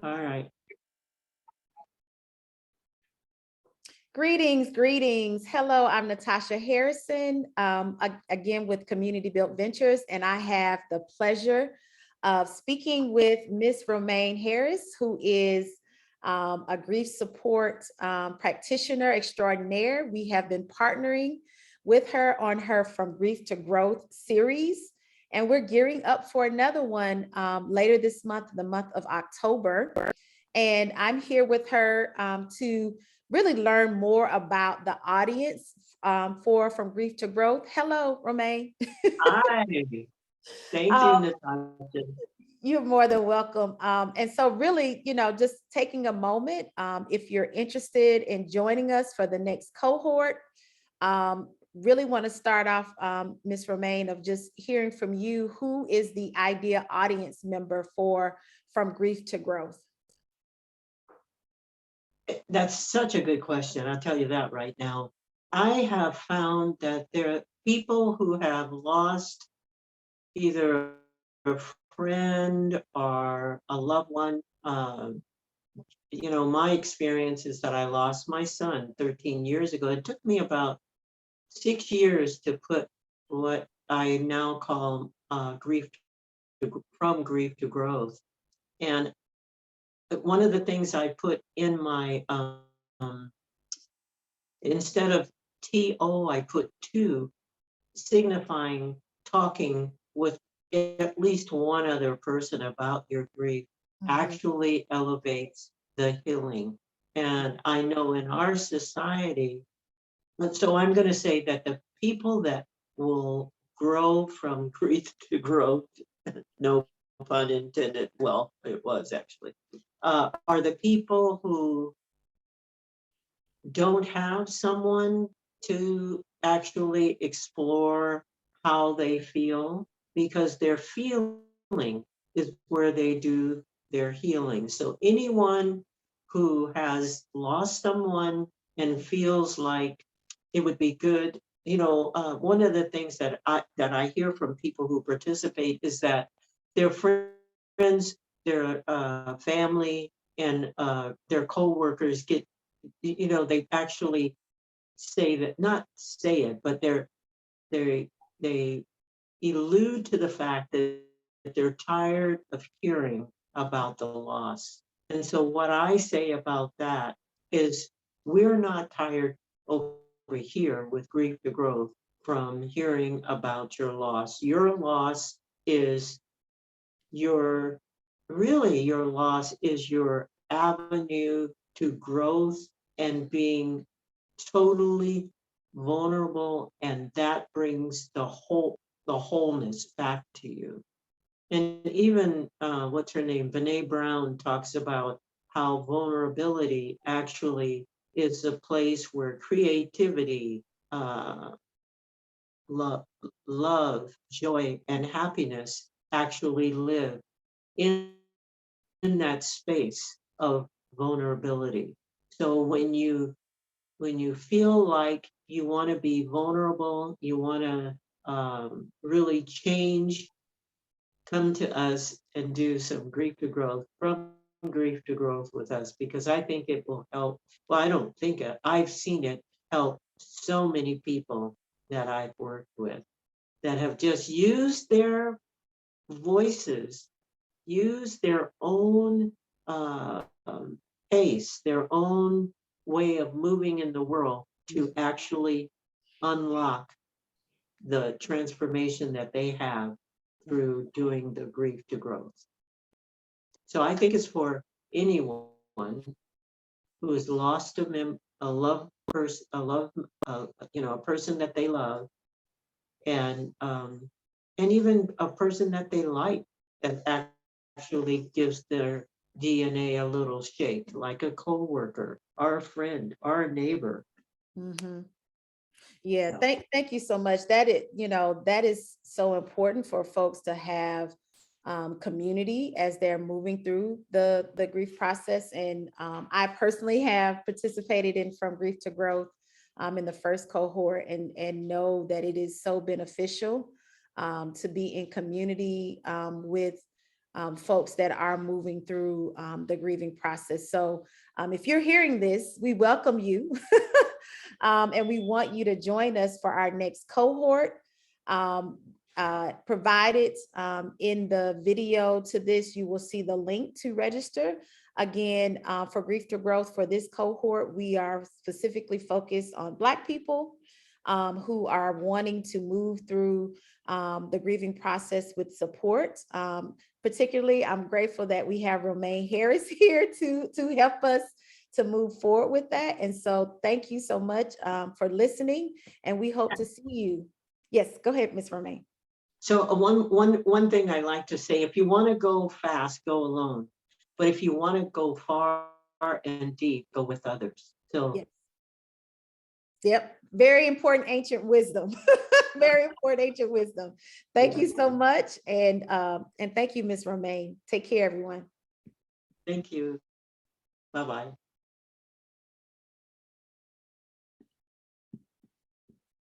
All right. Greetings, greetings. Hello, I'm Natasha Harrison, again with Community Built Ventures, and I have the pleasure of speaking with Miss Romaine Harris, who is a grief support practitioner extraordinaire. We have been partnering with her on her From Grief to Growth series, and we're gearing up for another one later this month, the month of October. And I'm here with her to really learn more about the audience for From Grief to Growth. Hello, Romaine. Hi. Thank you, um, Natasha. you're more than welcome. And so really, just taking a moment, if you're interested in joining us for the next cohort, really want to start off, Ms. Romaine, of just hearing from you, who is the ideal audience member for From Grief to Growth? That's such a good question. I'll tell you that right now. I have found that there are people who have lost either a friend or a loved one. My experience is that I lost my son 13 years ago. It took me about 6 years to put what I now call from grief to growth. And one of the things I put in my instead of TO, I put two, signifying talking with at least one other person about your grief actually elevates the healing. And I know in our society, so I'm going to say that the people that will grow from grief to growth, no pun intended, well, it was actually, are the people who don't have someone to actually explore how they feel, because their feeling is where they do their healing. So anyone who has lost someone and feels like it would be good, one of the things that I hear from people who participate is that their friends, their family, and their coworkers get, they actually say that, not say it, but they allude to the fact that they're tired of hearing about the loss. And so what I say about that is, we're not tired over here with Grief to Growth from hearing about your loss. Your loss is your your loss is your avenue to growth and being totally vulnerable, and that brings the wholeness back to you. And even what's her name, Brene Brown, talks about how vulnerability actually is a place where creativity, love, joy, and happiness actually live in that space of vulnerability. So when you feel like you want to be vulnerable, you want to really change, come to us and do some grief to growth, from grief to growth with us, because I think it will help. Well, I don't think it, I've seen it help so many people that I've worked with that have just used their voices, use their own pace, their own way of moving in the world to actually unlock the transformation that they have through doing the grief to growth. So I think it's for anyone who has lost a loved person, a person that they love, and even a person that they like, that actually gives their DNA a little shake, like a coworker, or a friend, or a neighbor. Yeah, So, thank you so much. That is so important for folks to have community as they're moving through the grief process. And I personally have participated in From Grief to Growth in the first cohort, and know that it is so beneficial to be in community with folks that are moving through the grieving process. So if you're hearing this, we welcome you and we want you to join us for our next cohort. Provided in the video to this, you will see the link to register. Again, for Grief to Growth for this cohort, we are specifically focused on Black people who are wanting to move through the grieving process with support. Particularly, I'm grateful that we have Romaine Harris here to help us to move forward with that. And so thank you so much for listening, and we hope to see you. Yes, go ahead, Ms. Romaine. So one thing I like to say, if you want to go fast, go alone. But if you want to go far and deep, go with others. So yes. Yep, very important ancient wisdom. Very important ancient wisdom. Thank you so much. And thank you, Ms. Romaine. Take care, everyone. Thank you. Bye-bye.